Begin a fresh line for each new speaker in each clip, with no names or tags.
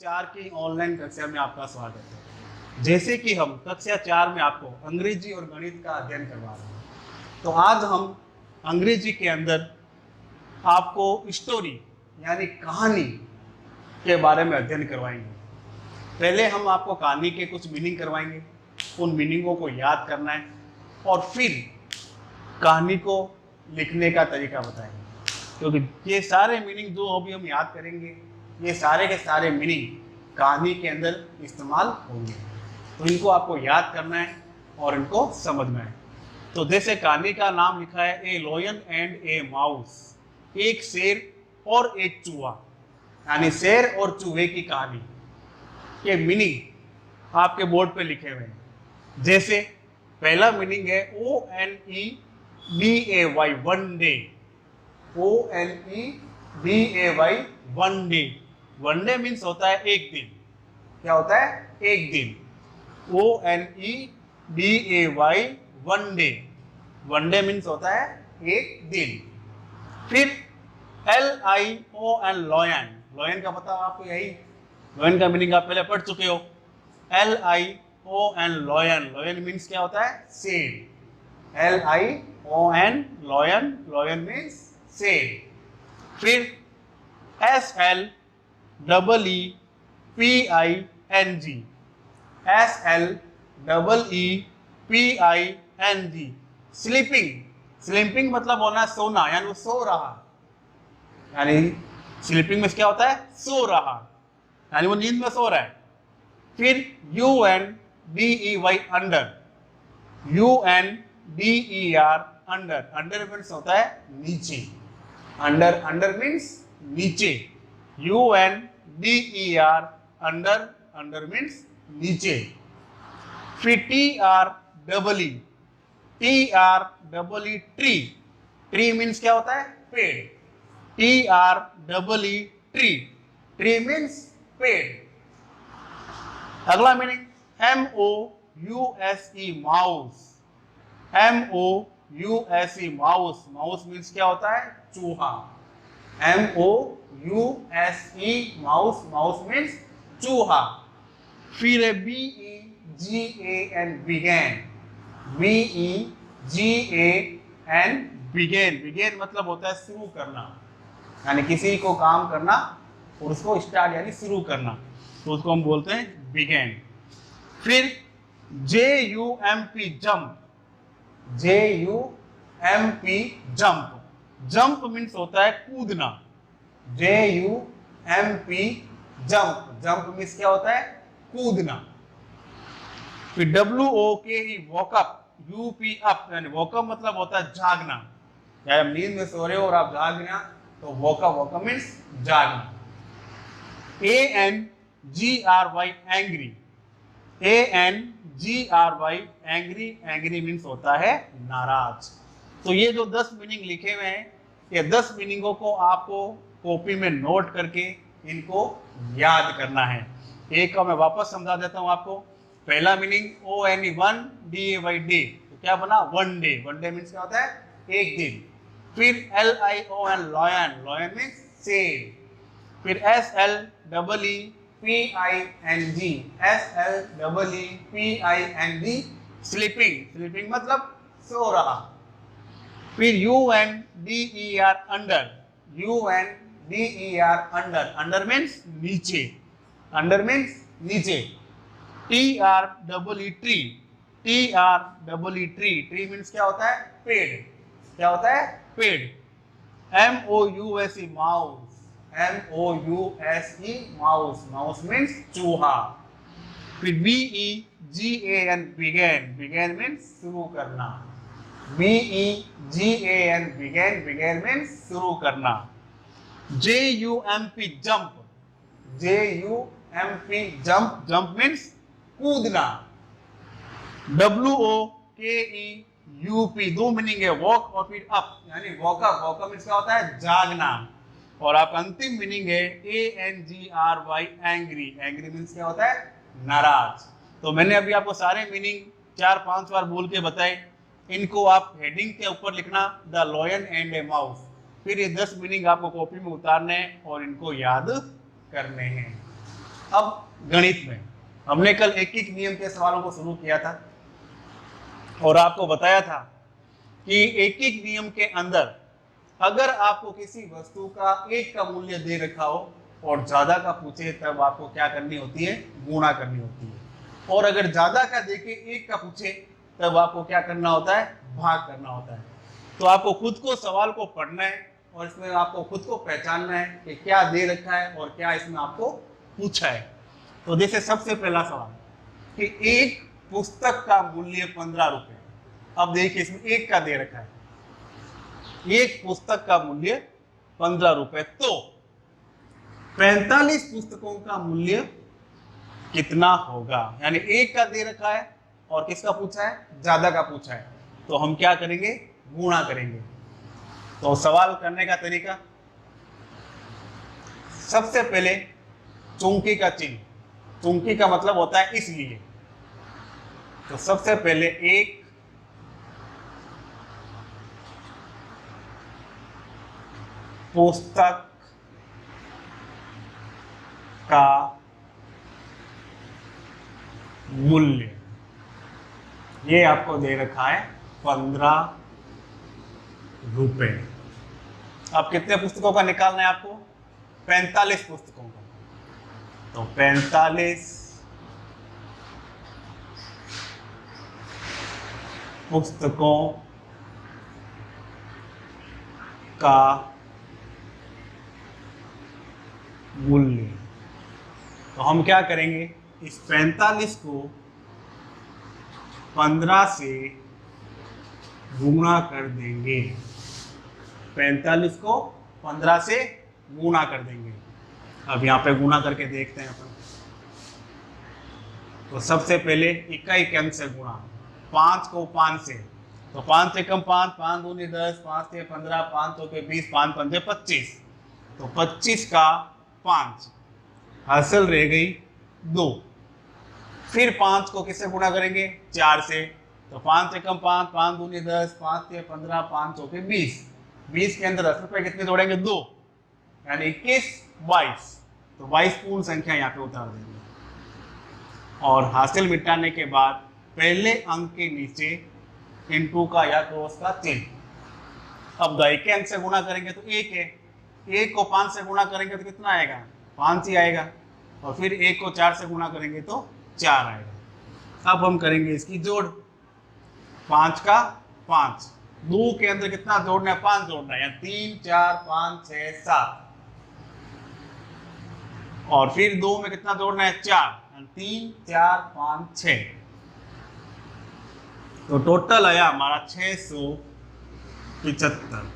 4 की ऑनलाइन कक्षा में आपका स्वागत है। जैसे कि हम कक्षा 4 में आपको अंग्रेजी और गणित का अध्ययन करवा रहे हैं, तो आज हम अंग्रेजी के अंदर आपको स्टोरी यानी कहानी के बारे में अध्ययन करवाएंगे। पहले हम आपको कहानी के कुछ मीनिंग करवाएंगे, उन मीनिंगों को याद करना है और फिर कहानी को लिखने का तरीका बताएंगे। क्योंकि ये सारे मीनिंग जो अभी हम याद करेंगे, ये सारे के सारे मीनिंग कहानी के अंदर इस्तेमाल होंगे, तो इनको आपको याद करना है और इनको समझना है। तो जैसे कहानी का नाम लिखा है ए लॉयन एंड ए माउस, एक शेर और एक चूहा, यानी शेर और चूहे की कहानी के मीनिंग आपके बोर्ड पे लिखे हुए हैं। जैसे पहला मीनिंग है ONEDAY, one day. ONEDAY, one day. One day means होता है एक दिन। क्या होता है? एक दिन। ONEDAY, one day. One day means होता है एक दिन। फिर LION, लॉयन। लॉयन का पता आपको, यही लॉयन का मीनिंग आप पहले पढ़ चुके हो। LION, lion. लॉयन मीन्स क्या होता है? शेर। LION, lion. लॉयन मीन्स शेर। फिर SLEEPING, SLEEPING, स्लीपिंग। स्लीपिंग मतलब होना सोना, यानी वो सो रहा। यानी स्लीपिंग में क्या होता है? सो रहा, यानी वो नींद में सो रहा है। फिर UNDER, under. UNDER, under. Under means होता है नीचे। अंडर, अंडर मीन्स नीचे। UNDER, under. अंडर मीन्स नीचे। फिर TREE, ट्री। ट्री मीन्स क्या होता है? पेड़। TREE, tree. ट्री मीन्स पेड़। अगला meaning MOUSE, mouse. MOUSE, mouse. Mouse means क्या होता है? चूहा। MOUSE, mouse. माउस मीन्स चूहा। फिर BEGAN, began. BEGAN, began. Began मतलब होता है शुरू करना, यानी किसी को काम करना और उसको स्टार्ट यानी शुरू करना, तो उसको हम बोलते हैं बिगेन। फिर JUMP, jump. JUMP, jump. Jump means होता है कूदना। JUMP, jump. जंप मीन्स क्या होता है? कूदना। फिर WOKE, वॉकअप। UP, अप, यानी वॉकअप मतलब होता है जागना। या आप नींद में सो रहे हो और आप जाग गए तो वॉकअप। वॉकअप मीन्स जागना। ANGRY, angry. ANGRY, angry. Angry means होता है नाराज। तो ये जो 10 मीनिंग लिखे हुए हैं, ये 10 मीनिंगों को आपको कॉपी में नोट करके इनको याद करना है। एक का मैं वापस समझा देता हूं आपको। पहला मीनिंग ONE डे, तो क्या बना? One day. One day means क्या होता है? एक दिन। फिर LION, लॉयन। लॉयन मीन्स शेर। फिर SLEEPING, स्लीपिंग। स्लीपिंग मतलब सो रहा। फिर UNDER, under. UNDER, under. Under means नीचे। अंडर मीन्स नीचे। TREE, tree. TREE, tree means क्या होता है? पेड़। क्या होता है? पेड़। MOUSE, mouse. MOUSE, mouse. Mouse means चूहा। फिर BEGAN, बिगैन। बिगैन मीन्स शुरू करना। BEGAN, began. बिगैन मीन्स शुरू करना। JUMP, jump. JUMP, jump. Jump means कूदना। WOKEUP, दो मीनिंग है, वॉक और फिर अप, यानी वॉकअप। वॉकअप मीन्स क्या होता है? जागना। और आपका अंतिम मीनिंग है ANGRY, एंग्री। एंग्री मीन्स क्या होता है? नाराज। तो मैंने अभी आपको सारे मीनिंग 4-5 बार बोल के बताए। इनको आप हेडिंग के ऊपर लिखना, the lion and A mouse. फिर ये 10 मीनिंग आपको कॉपी में उतारने हैं और इनको याद करने हैं। अब गणित में हमने कल एक एक नियम के सवालों को शुरू किया था और आपको बताया था कि एक एक नियम के अंदर अगर आपको किसी वस्तु का एक का मूल्य दे रखा हो और ज्यादा का पूछे तब आपको क्या करनी होती है, गुणा करनी होती है। और अगर ज्यादा का देके एक का पूछे तब आपको क्या करना होता है, भाग करना होता है। तो आपको खुद को सवाल को पढ़ना है और इसमें आपको खुद को पहचानना है कि क्या दे रखा है और क्या इसमें आपको पूछा है। तो जैसे सबसे पहला सवाल कि एक पुस्तक का मूल्य 15 रुपए। अब देखिए इसमें एक का दे रखा है, एक पुस्तक का मूल्य 15 रुपए, तो 45 पुस्तकों का मूल्य कितना होगा। यानी एक का दे रखा है और किसका पूछा है, ज्यादा का पूछा है, तो हम क्या करेंगे, गुणा करेंगे। तो सवाल करने का तरीका, सबसे पहले चुंकी का चिन्ह, चुंकी का मतलब होता है इसलिए, तो सबसे पहले एक पुस्तक का मूल्य, ये आपको दे रखा है 15 रुपए। अब कितने पुस्तकों का निकालना है आपको, 45 पुस्तकों का। तो 45 पुस्तकों का मूल्य, तो हम क्या करेंगे, इस 45 को 15 से गुणा कर देंगे, 45 को 15 से गुणा कर देंगे। अब यहाँ पे गुणा करके देखते हैं अपन। तो सबसे पहले इकाई के अंक से गुणा, 5 को 5 से, तो 5 से कम 5, 5 दूनी 10, 5 से 15, 5 तो के 20, 5 पंजे 25, तो 25 का 5, हासिल रह गई 2। फिर 5 को किससे गुणा करेंगे, 4 से, तो 5 से कम 5, 5 दूनी 10, 5 से 15, 5 तो के 20, 20 के अंदर 10 रुपए कितने जोड़ेंगे, 2, यानी 21, 22, तो 22 पूर्ण संख्या यहाँ पे उतार देंगे। और हासिल मिटाने के बाद पहले अंक के नीचे इनटू का या क्रॉस का चिन्ह। अब दाई के अंक से गुणा करेंगे तो 1 है, 1 को 5 से गुणा करेंगे तो कितना आएगा, 5 ही आएगा, और फिर 1 को 4 से गुणा करेंगे तो 4 आएगा। अब हम करेंगे इसकी जोड़, 5 का 5, 2 के अंदर कितना जोड़ना है, 5 जोड़ना है, 3, 4, 5, 6, 7, और फिर 2 में कितना जोड़ना है, 4, 3, 4, 5, 6, तो टोटल आया हमारा 675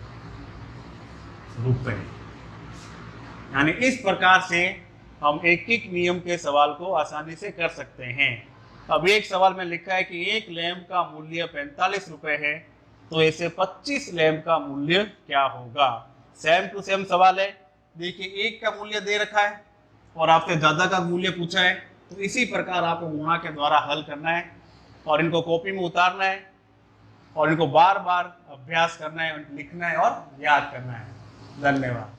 रुपए। यानी इस प्रकार से हम एक एक नियम के सवाल को आसानी से कर सकते हैं। अब एक सवाल में लिखा है कि एक लैंप का मूल्य 45 रुपए है, तो ऐसे 25 लैंप का मूल्य क्या होगा। सेम टू सेम सवाल है। देखिए एक का मूल्य दे रखा है और आपसे ज्यादा का मूल्य पूछा है, तो इसी प्रकार आपको गुणा के द्वारा हल करना है और इनको कॉपी में उतारना है और इनको बार बार अभ्यास करना है, लिखना है और याद करना है। धन्यवाद।